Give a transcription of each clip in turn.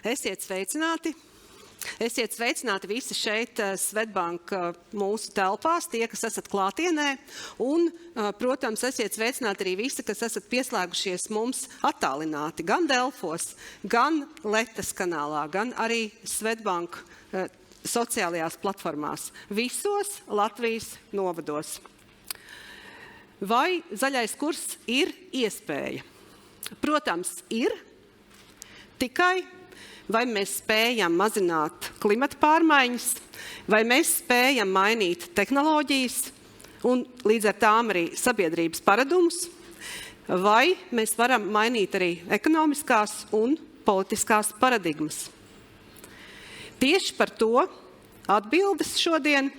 Esiet sveicināti! Esiet sveicināti visi šeit Swedbank mūsu telpās, tie, kas esat klātienē. Un, protams, esiet sveicināti arī visi, kas esat pieslēgušies mums attālināti, gan Delfos, gan Letas kanālā, gan arī Swedbank sociālajās platformās, visos Latvijas novados. Vai zaļais kurs ir iespēja? Protams, ir, tikai vai mēs spējam mazināt klimata pārmaiņas, vai mēs spējam mainīt tehnoloģijas un līdz ar tām arī sabiedrības paradumus, vai mēs varam mainīt arī ekonomiskās un politiskās paradigmas. Tieši par to atbildes šodien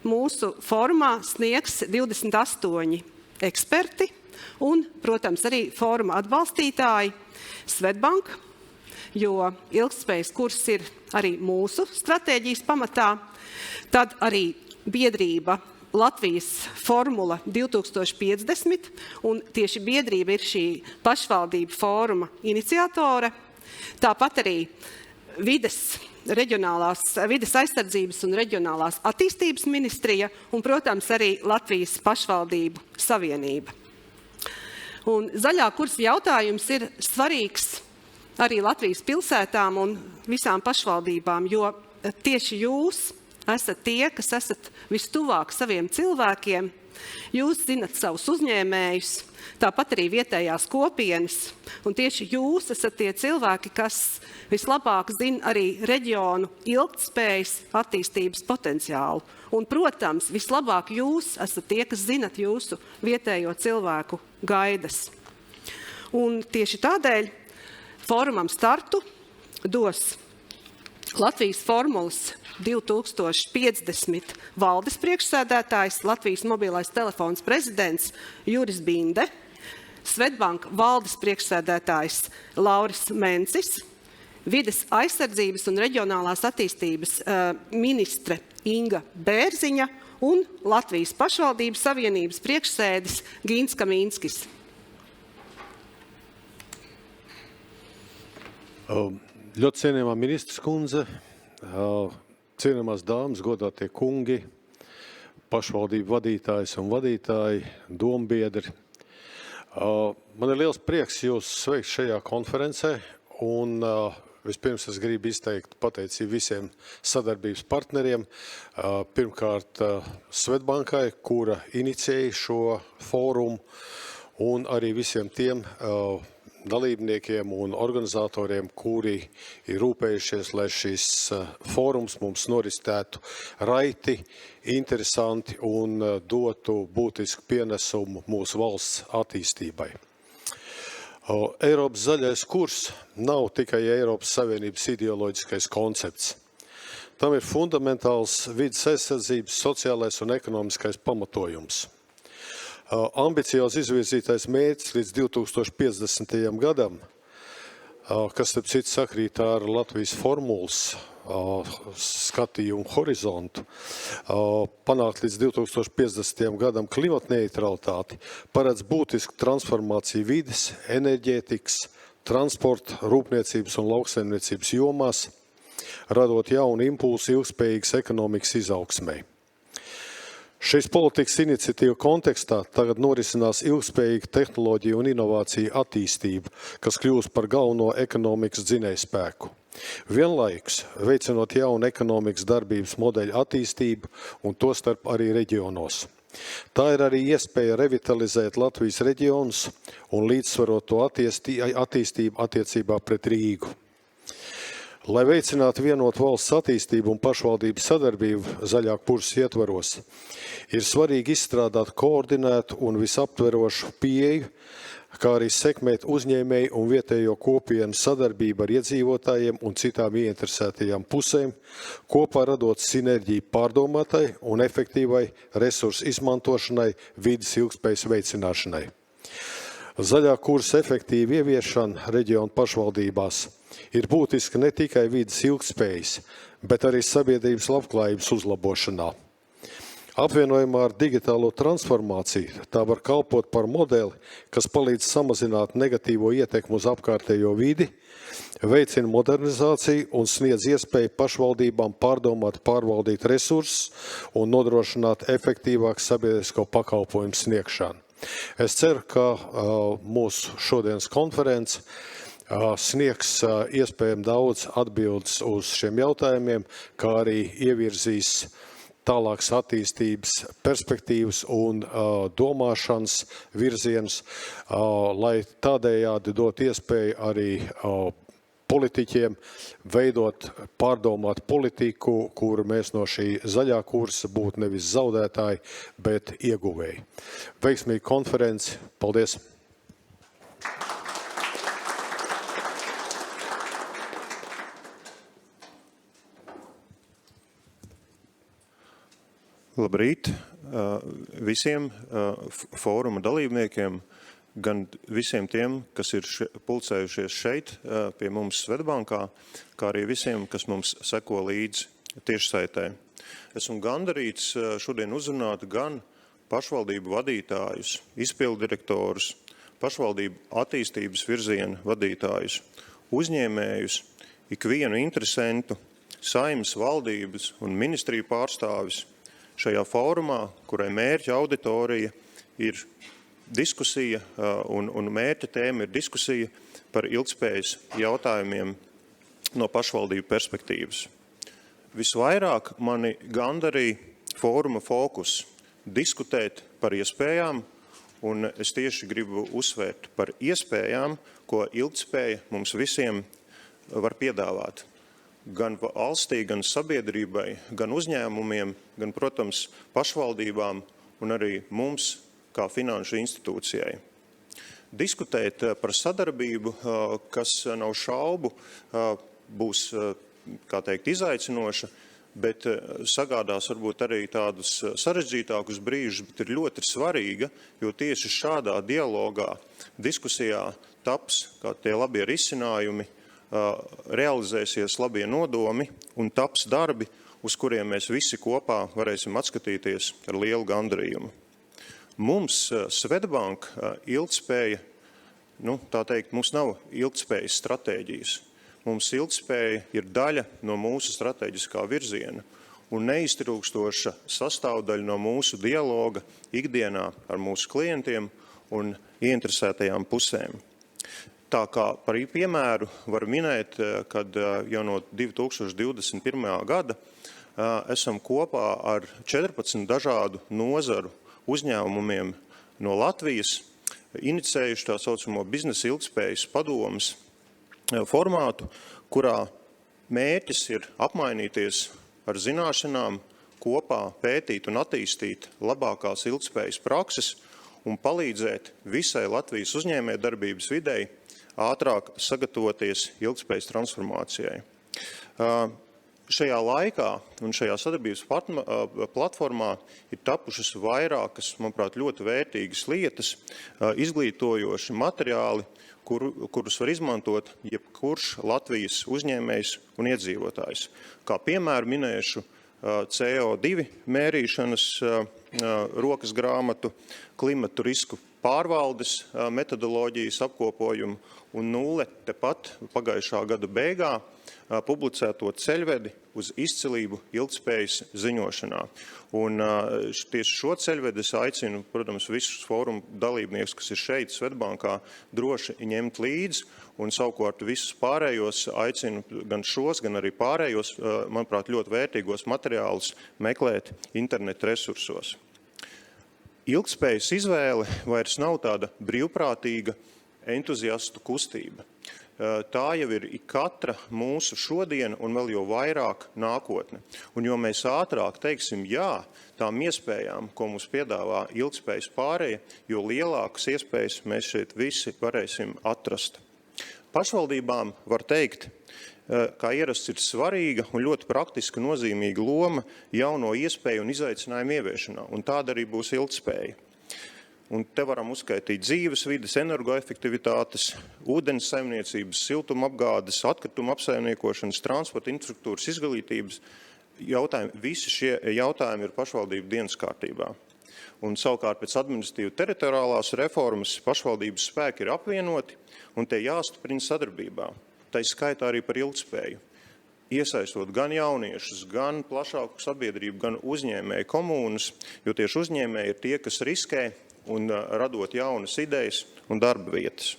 mūsu fórumā sniegs 28 eksperti un, protams, arī fóruma atbalstītāji Swedbank, jo ilgtspējas kurs ir arī mūsu stratēģijas pamatā. Tad arī biedrība Latvijas formula 2050, un tieši biedrība ir šī pašvaldību fóruma iniciatore. Tāpat arī vides aizsardzības un reģionālās attīstības ministrija un, protams, arī Latvijas pašvaldību savienība. Un zaļā kursa jautājums ir svarīgs arī Latvijas pilsētām un visām pašvaldībām, jo tieši jūs esat tie, kas esat vistuvāk saviem cilvēkiem. Jūs zinat savus uzņēmējus, tāpat arī vietējās kopienas, un tieši jūs esat tie cilvēki, kas vislabāk zina arī reģionu ilgtspējas attīstības potenciālu. Un, protams, vislabāk jūs esat tie, kas zinat jūsu vietējo cilvēku gaidas. Un tieši tādēļ fórumam startu dos Latvijas formulas 2050 valdes priekšsēdētājs, Latvijas mobilais telefons prezidents Juris Binde, Swedbank valdes priekšsēdētājs Lauris Mencis, vides aizsardzības un reģionālās attīstības ministre Inga Bērziņa un Latvijas pašvaldības savienības priekšsēdis Gins Kamīnskis. Ļoti cienījamā ministrs kundze, cienījamās dāmas, godātie kungi, pašvaldību vadītājs un vadītāji, dombiedri. Man ir liels prieks jūs sveikt šajā konferencē, un vispirms es gribu izteikt pateicību visiem sadarbības partneriem. Pirmkārt, Swedbankai, kura inicijēja šo fórumu, un arī visiem tiem dalībniekiem un organizatoriem, kuri ir rūpējušies, lai šis fórums mums noritētu raiti, interesanti un dotu būtisku pienesumu mūsu valsts attīstībai. Eiropas zaļais kurs nav tikai Eiropas Savienības ideoloģiskais koncepts. Tam ir fundamentāls vides aizsardzības, sociālais un ekonomiskais pamatojums. Ambiciozi izvirzītais mērķis līdz 2050. gadam, kas, starp citu, sakrīt ar Latvijas formulas skatījumu horizontu, panākt līdz 2050. gadam klimatneitralitāti, paredz būtisku transformāciju vides, enerģētikas, transporta, rūpniecības un lauksaimniecības jomās, radot jaunu impulsu ilgspējīgas ekonomikas izaugsmei. Šīs politikas iniciatīva kontekstā tagad norisinās ilgspējīga tehnoloģija un inovācija attīstība, kas kļūst par galveno ekonomikas dzinējspēku. Vienlaikus veicinot jaunu ekonomikas darbības modeļu attīstību un tostarp arī reģionos. Tā ir arī iespēja revitalizēt Latvijas reģionus un līdzsvarot to attīstību attiecībā pret Rīgu. Lai veicinātu vienotu valsts attīstību un pašvaldību sadarbību zaļā kursa ietvaros, ir svarīgi izstrādāt koordinētu un visaptverošu pieeju, kā arī sekmēt uzņēmēju un vietējo kopienu sadarbību ar iedzīvotājiem un citām ieinteresētajām pusēm, kopā radot sinerģiju pārdomātai un efektīvai resursu izmantošanai, vides ilgspējas veicināšanai. Zaļā kursa efektīva ieviešana reģionu pašvaldībās ir būtiska ne tikai vides ilgspējas, bet arī sabiedrības labklājības uzlabošanā. Apvienojumā ar digitālo transformāciju tā var kalpot par modeli, kas palīdz samazināt negatīvo ietekmu uz apkārtējo vidi, veicina modernizāciju un sniedz iespēju pašvaldībām pārvaldīt resursus un nodrošināt efektīvāku sabiedrisko pakalpojumu sniegšanu. Es ceru, ka mūsu šodienas konference sniegs iespējami daudz atbildes uz šiem jautājumiem, kā arī ievirzīs tālākas attīstības perspektīvas un domāšanas virziens, lai tādējādi dot iespēju arī politiķiem veidot, pārdomāt politiku, kuru mēs no šī zaļā kursa būtu nevis zaudētāji, bet ieguvēji. Veiksmīga konference. Paldies! Labrīt visiem fóruma dalībniekiem, gan visiem tiem, kas ir pulcējušies šeit pie mums Svetbankā, kā arī visiem, kas mums seko līdzi tiešsaitē. Esmu gandarīts šodien uzrunāt gan pašvaldību vadītājus, izpilddirektorus, pašvaldību attīstības virziena vadītājus, uzņēmējus, ikvienu interesentu, Saeimas, valdības un ministriju pārstāvis šajā fórumā, kurai mērķa auditorija ir diskusija un mērķa tēma ir diskusija par ilgspējas jautājumiem no pašvaldību perspektīvas. Visvairāk mani gandarīja fóruma fokus diskutēt par iespējām, un es tieši gribu uzsvērt par iespējām, ko ilgspēja mums visiem var piedāvāt. Gan valstī, gan sabiedrībai, gan uzņēmumiem, gan, protams, pašvaldībām un arī mums, kā finanšu institūcijai. Diskutēt par sadarbību, kas nav šaubu, būs, kā teikt, izaicinoša, bet sagādās varbūt arī tādus sarežģītākus brīžus, bet ir ļoti svarīga, jo tieši šādā dialogā, diskusijā taps, kā tie labie risinājumi, realizēsies labie nodomi un taps darbi, uz kuriem mēs visi kopā varēsim atskatīties ar lielu gandarījumu. Mums Svetbank ilgtspēja, tā teikt, mums nav ilgtspējas stratēģijas. Mums ilgtspēja ir daļa no mūsu strateģiskā virziena un neiztrūkstoša sastāvdaļa no mūsu dialoga ikdienā ar mūsu klientiem un ieinteresētajām pusēm. Tā kā par piemēru var minēt, kad jau no 2021. gada esam kopā ar 14 dažādu nozaru uzņēmumiem no Latvijas inicējuši tā saucamo biznesa ilgtspējas padomes formātu, kurā mērķis ir apmainīties ar zināšanām, kopā pētīt un attīstīt labākās ilgtspējas prakses un palīdzēt visai Latvijas uzņēmējdarbības videi ātrāk sagatavoties ilgtspējas transformācijai. Šajā laikā un šajā sadarbības platformā ir tapušas vairākas, manuprāt, ļoti vērtīgas lietas, izglītojoši materiāli, kurus var izmantot jebkurš Latvijas uzņēmējs un iedzīvotājs. Kā piemēru minēšu CO2 mērīšanas rokas grāmatu, klimatu risku pārvaldes metodoloģijas apkopojumu un nulle tepat pagājušā gada beigā publicēto ceļvedi uz izcilību ilgtspējas ziņošanā. Un tieši šo ceļvedi es aicinu, protams, visus fórumu dalībniekus, kas ir šeit Svetbankā, droši ņemt līdzi, un savukārt visus pārējos aicinu gan šos, gan arī pārējos, manuprāt, ļoti vērtīgos materiālus meklēt internetu resursos. Ilgtspējas izvēle vairs nav tāda brīvprātīga entuziastu kustība. Tā jau ir katra mūsu šodiena un vēl jau vairāk nākotne. Un jo mēs ātrāk teiksim jā tām iespējām, ko mums piedāvā ilgtspējas pārēja, jo lielākas iespējas mēs šeit visi varēsim atrast. Pašvaldībām var teikt, kā ierasts ir svarīga un ļoti praktiska nozīmīga loma jauno iespēju un izaicinājumu ieviešanā, un tāda arī būs ilgtspēja. Un te varam uzskaitīt dzīves vides, energoefektivitātes, ūdens saimniecības, siltuma apgādes, atkrituma apsaimniekošanas, transporta infrastruktūras, izglītības, visi šie jautājumi ir pašvaldību dienas kārtībā. Un savukārt pēc administratīvu teritoriālās reformas pašvaldības spēki ir apvienoti un tie jāstiprina sadarbībā. Tā skaitā arī par ilgtspēju. Iesaistot gan jauniešus, gan plašāku sabiedrību, gan uzņēmēju komunas, jo tieši uzņēmēji ir tie, kas riskē un radot jaunas idejas un darba vietas.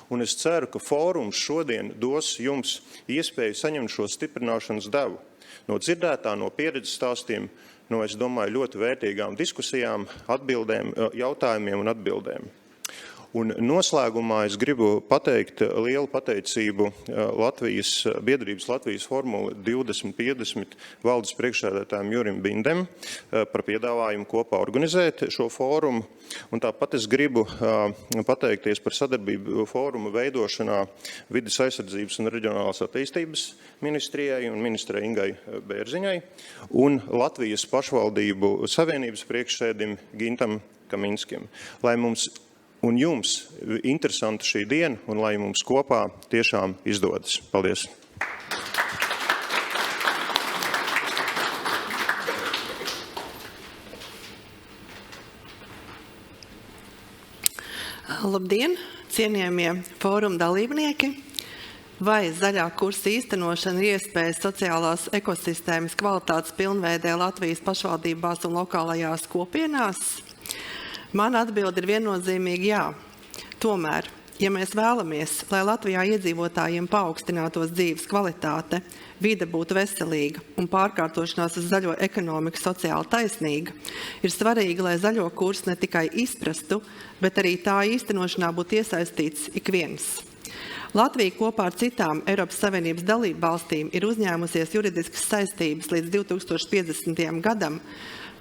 Un es ceru, ka fórums šodien dos jums iespēju saņemt šo stiprināšanas devu. No dzirdētā, no pieredzes stāstiem, no, es domāju, ļoti vērtīgām diskusijām, atbildēm, jautājumiem un atbildēm. Un noslēgumā es gribu pateikt lielu pateicību Latvijas biedrības Latvijas Formula 2050 valdes priekšsēdētājiem Jurim Bindem par piedāvājumu kopā organizēt šo fórumu. Un tāpat es gribu pateikties par sadarbību fóruma veidošanā Vides aizsardzības un reģionālās attīstības ministrijai un ministrei Ingai Bērziņai un Latvijas pašvaldību savienības priekšsēdim Gintam Kaminskim. Lai mums un jums interesanta šī diena un lai mums kopā tiešām izdodas. Paldies! Labdien, cienījamie fóruma dalībnieki! Vai zaļā kursa īstenošana ir iespējas sociālās ekosistēmas kvalitātes pilnveidē Latvijas pašvaldībās un lokālajās kopienās? Mana atbilde ir viennozīmīgi jā. Tomēr, ja mēs vēlamies, lai Latvijā iedzīvotājiem paaugstinātos dzīves kvalitāte, vide būtu veselīga un pārkārtošanās uz zaļo ekonomiku sociāli taisnīga, ir svarīgi, lai zaļo kursu ne tikai izprastu, bet arī tā īstenošanā būtu iesaistīts ik viens. Latvija kopā ar citām Eiropas Savienības dalību valstīm ir uzņēmusies juridiskas saistības līdz 2050. gadam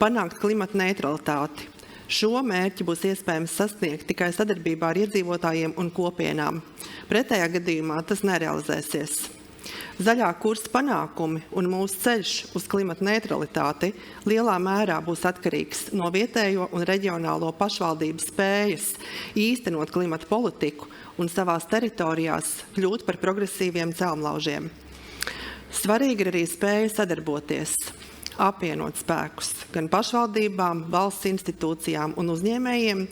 panākt klimata neutralitāti. Šo mērķi būs iespējams sasniegt tikai sadarbībā ar iedzīvotājiem un kopienām. Pretējā gadījumā tas nerealizēsies. Zaļā kursa panākumi un mūsu ceļš uz klimata neutralitāti lielā mērā būs atkarīgs no vietējo un reģionālo pašvaldību spējas īstenot klimata politiku un savās teritorijās kļūt par progresīviem celmlaužiem. Svarīgi ir arī spēja sadarboties, apvienot spēkus gan pašvaldībām, valsts institūcijām un uzņēmējiem,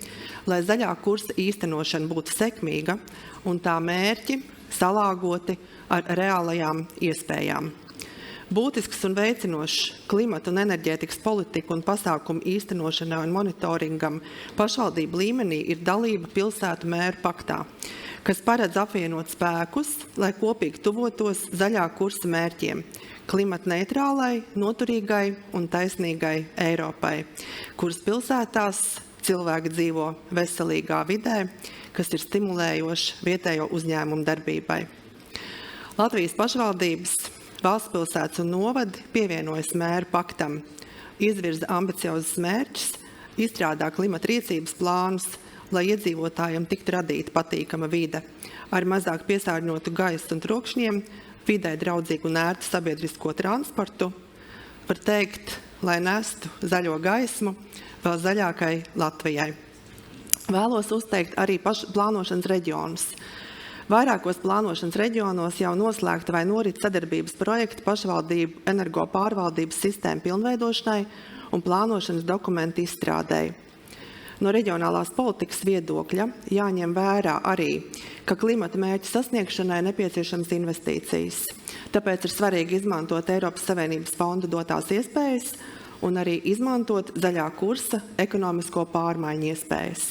lai zaļā kursa īstenošana būtu sekmīga un tā mērķi salāgoti ar reālajām iespējām. Būtisks un veicinošs klimata un enerģētikas politiku un pasākumu īstenošanā un monitoringam pašvaldību līmenī ir dalība pilsētu mēru paktā, kas paredz apvienot spēkus, lai kopīgi tuvotos zaļā kursa mērķiem – klimata neitrālai, noturīgai un taisnīgai Eiropai, kuras pilsētās cilvēki dzīvo veselīgā vidē, kas ir stimulējoši vietējo uzņēmumu darbībai. Latvijas pašvaldības, valsts pilsētas un novadi pievienojas mēru paktam, izvirza ambiciozus mērķus, izstrādā klimata rīcības plānus, lai iedzīvotājiem tiktu radīta patīkama vide, ar mazāk piesārņotu gaisu un trokšņiem, vidē draudzīgu un ērtu sabiedrisko transportu, var teikt, lai nestu zaļo gaismu vēl zaļākai Latvijai. Vēlos uzteikt arī plānošanas reģionus. Vairākos plānošanas reģionos jau noslēgta vai norit sadarbības projekti pašvaldību energo pārvaldības sistēmu pilnveidošanai un plānošanas dokumentu izstrādēji. No reģionālās politikas viedokļa jāņem vērā arī, ka klimata mērķu sasniegšanai nepieciešams investīcijas. Tāpēc ir svarīgi izmantot Eiropas Savienības fonda dotās iespējas un arī izmantot zaļā kursa ekonomisko pārmaiņu iespējas.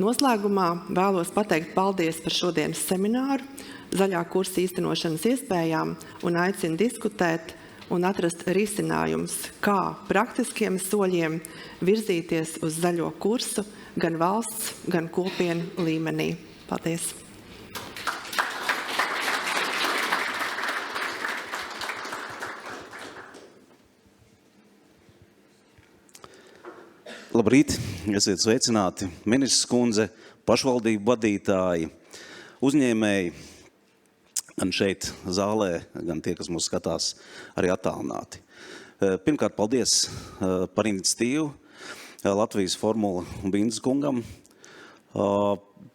Noslēgumā vēlos pateikt paldies par šodienas semināru, zaļā kursa īstenošanas iespējām un aicinu diskutēt un atrast risinājums, kā praktiskiem soļiem virzīties uz zaļo kursu gan valsts, gan kopienu līmenī. Paldies! Labrīt, esiet sveicināti ministrs kundze, pašvaldību vadītāji, uzņēmēji, gan šeit zālē, gan tie, kas mūs skatās arī attālināti. Pirmkārt, paldies par iniciatīvu Latvijas Formula un Bindas kungam.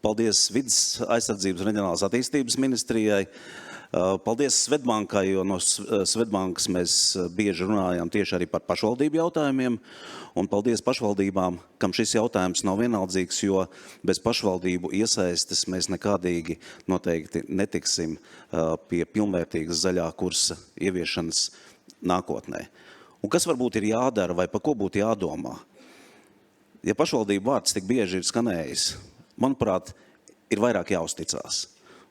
Paldies Vides aizsardzības un reģionālās attīstības ministrijai. Paldies Svetbankai, jo no Svetbankas mēs bieži runājām tieši arī par pašvaldību jautājumiem. Un paldies pašvaldībām, kam šis jautājums nav vienaldzīgs, jo bez pašvaldību iesaistes mēs nekādīgi noteikti netiksim pie pilnvērtīgas zaļā kursa ieviešanas nākotnē. Un kas varbūt ir jādara vai par ko būtu jādomā? Ja pašvaldību vārds tik bieži ir skanējis, manuprāt, ir vairāk jāuzticās.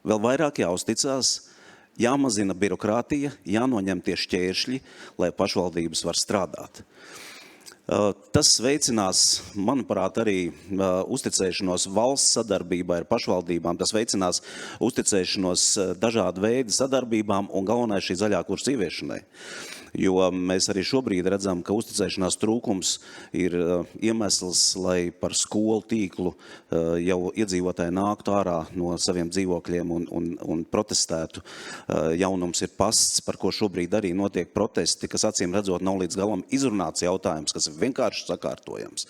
Vēl vairāk jāuzticās, jāmazina birokrātija, jānoņem tie šķēršļi, lai pašvaldības var strādāt. Tas veicinās, manuprāt, arī uzticēšanos valsts sadarbībā ar pašvaldībām, tas veicinās uzticēšanos dažādu veidu sadarbībām un galvenais šī zaļā kursa ieviešanai. Jo mēs arī šobrīd redzam, ka uzticēšanās trūkums ir iemesls, lai par skolu tīklu jau iedzīvotāji nāktu ārā no saviem dzīvokļiem un protestētu. Jaunums ir pasts, par ko šobrīd arī notiek protesti, kas acīm redzot nav līdz galam izrunāts jautājums, kas ir vienkārši sakārtojams.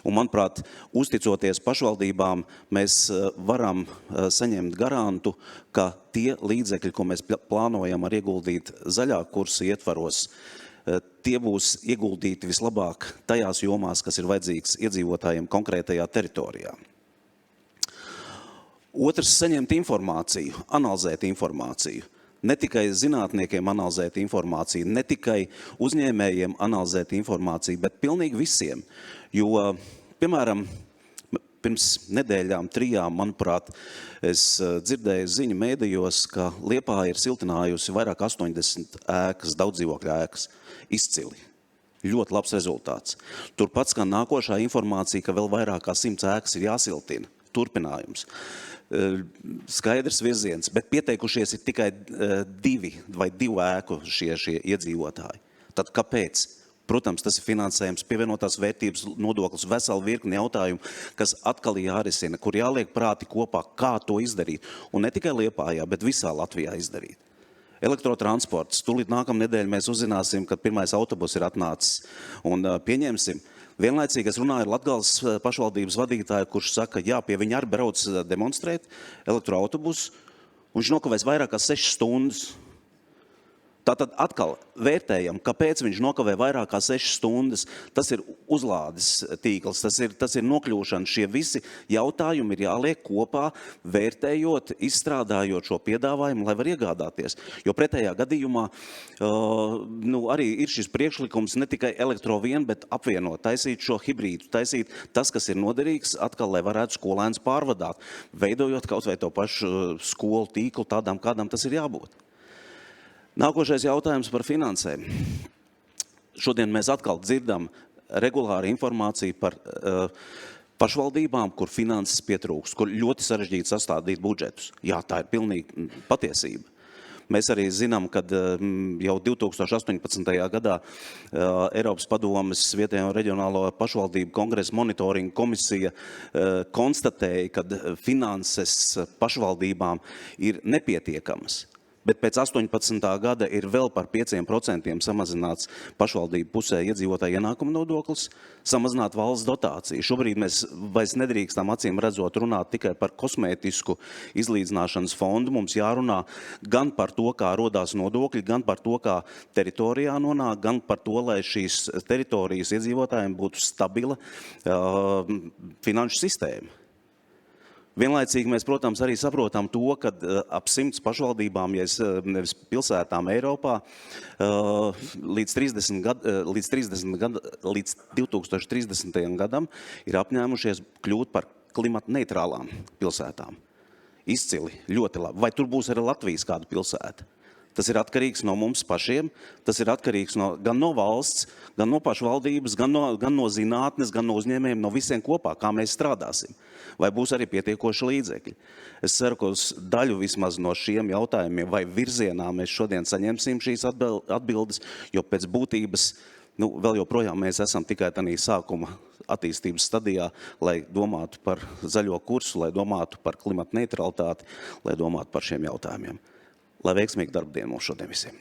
Un, manuprāt, uzticoties pašvaldībām, mēs varam saņemt garantu, ka tie līdzekļi, ko mēs plānojam ar ieguldīt zaļā kursa ietvaros, tie būs ieguldīti vislabāk tajās jomās, kas ir vajadzīgs iedzīvotājiem konkrētajā teritorijā. Otrs - saņemt informāciju, analizēt informāciju. Ne tikai zinātniekiem analizēt informāciju, ne tikai uzņēmējiem analizēt informāciju, bet pilnīgi visiem. Jo, piemēram, pirms nedēļām, 3, manuprāt, es dzirdēju ziņu mēdījos, ka Liepāja ir siltinājusi vairāk 80 ēkas, daudzdzīvokļu ēkas. Izcili. Ļoti labs rezultāts. Turpat skan nākošā informācija, ka vēl vairāk kā 100 ēkas ir jāsiltina. Turpinājums. Skaidrs virziens, bet pieteikušies ir tikai 2 vai 2 ēku šie iedzīvotāji. Tad kāpēc? Protams, tas ir finansējums, pievienotās vērtības nodoklis, vesela virkni jautājumu, kas atkal jārisina, kur jāliek prāti kopā, kā to izdarīt. Un ne tikai Liepājā, bet visā Latvijā izdarīt. Elektrotransports. Tūlīt nākamnedēļ mēs uzzināsim, kad pirmais autobus ir atnācis. Un pieņemsim. Vienlaicīgi es runāju ar Latgales pašvaldības vadītāju, kurš saka, jā, pie viņa arī brauc demonstrēt elektroautobusu, un viņš nokavēs vairāk kā 6 stundas. Tātad atkal vērtējam, kāpēc viņš nokavē vairāk kā 6 stundas. Tas ir uzlādes tīkls, tas ir nokļūšana. Šie visi jautājumi ir jāliek kopā, vērtējot, izstrādājot šo piedāvājumu, lai var iegādāties. Jo pretējā gadījumā arī ir šis priekšlikums ne tikai elektro vien, bet apvienot, taisīt šo hibrīdu, taisīt tas, kas ir noderīgs, atkal, lai varētu skolēns pārvadāt, veidojot kaut vai to pašu skolu tīklu tādām, kādām tas ir jābūt. Nākošais jautājums par finansēm. Šodien mēs atkal dzirdam regulāru informāciju par pašvaldībām, kur finanses pietrūks, kur ļoti sarežģīti sastādīt budžetus. Jā, tā ir pilnīgi patiesība. Mēs arī zinām, ka jau 2018. gadā Eiropas padomes vietējo un reģionālo pašvaldību kongresa monitoringa komisija konstatēja, ka finanses pašvaldībām ir nepietiekamas. Bet pēc 18. gada ir vēl par 5% samazināts pašvaldību pusē iedzīvotāju ienākuma nodoklis, samazināt valsts dotāciju. Šobrīd mēs vairs nedrīkstam acīm redzot runāt tikai par kosmētisku izlīdzināšanas fondu. Mums jārunā gan par to, kā rodās nodokļi, gan par to, kā teritorijā nonāk, gan par to, lai šīs teritorijas iedzīvotājiem būtu stabila finanšu sistēma. Vienlaicīgi mēs, protams, arī saprotam to, ka ap 100 pašvaldībām, ja nevis pilsētām Eiropā, līdz 2030. gadam ir apņēmušies kļūt par klimata neitrālām pilsētām. Izcili, ļoti labi. Vai tur būs arī Latvijas kāda pilsēta? Tas ir atkarīgs no mums pašiem, tas ir atkarīgs gan no valsts, gan no pašvaldības, gan no zinātnes, gan no uzņēmējiem, no visiem kopā, kā mēs strādāsim. Vai būs arī pietiekoši līdzekļi. Es ceru, ka uz daļu vismaz no šiem jautājumiem vai virzienā mēs šodien saņemsim šīs atbildes, jo pēc būtības vēl joprojām mēs esam tikai tādā sākuma attīstības stadijā, lai domātu par zaļo kursu, lai domātu par klimata neutralitāti, lai domātu par šiem jautājumiem. Lai veiksmīgi darba dienu mums šodien visiem.